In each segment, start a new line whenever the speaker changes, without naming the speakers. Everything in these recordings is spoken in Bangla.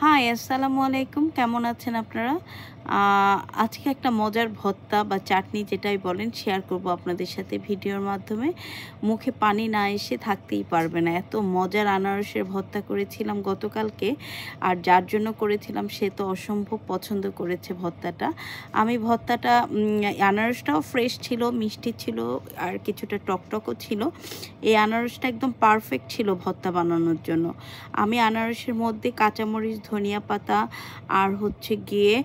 হাই, আসসালামু আলাইকুম। কেমন আছেন আপনারা? আজকে একটা মজার ভর্তা বা চাটনি যেটাই বলেন শেয়ার করব আপনাদের সাথে ভিডিওর মাধ্যমে। মুখে পানি না এসে থাকতেই পারবে না। এত মজার আনারসের ভর্তা করেছিলাম গতকালকে। আর যার জন্য করেছিলাম সে তো অসম্ভব পছন্দ করেছে ভর্তাটা। আমি ভর্তাটা আনারসটাও ফ্রেশ ছিল, মিষ্টি ছিল আর কিছুটা টকটকও ছিল। এই আনারসটা একদম পারফেক্ট ছিল ভর্তা বানানোর জন্য। আমি আনারসের মধ্যে কাঁচামরিচ, ধনিয়া পাতা আর হচ্ছে গিয়ে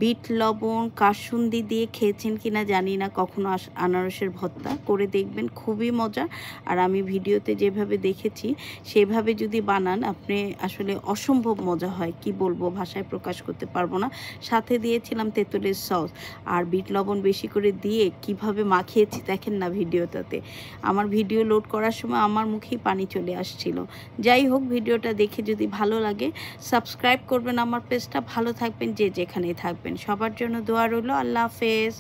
বিট লবণ, কাসুন্দি দিয়ে খেয়েছেন কিনা জানি না কখনো। আনারসের ভর্তা করে দেখবেন, খুবই মজা। আর আমি ভিডিওতে যেভাবে দেখেছি সেভাবে যদি বানান আপনি আসলে অসম্ভব মজা হয়, কি বলবো, ভাষায় প্রকাশ করতে পারবো না। সাথে দিয়েছিলাম তেঁতুলের সস আর বিট লবণ বেশি করে দিয়ে কিভাবে মাখিয়েছি দেখেন না ভিডিওটাতে। আমার ভিডিও লোড করার সময় আমার মুখেই পানি চলে আসছিল। যাই হোক, ভিডিওটা দেখে যদি ভালো লাগে সাবস্ক্রাইব করবেন আমার পেজটা। ভালো থাকবেন যে যেখানেই থাকবেন। সবার জন্য দোয়া রইল। আল্লাহ হাফেজ।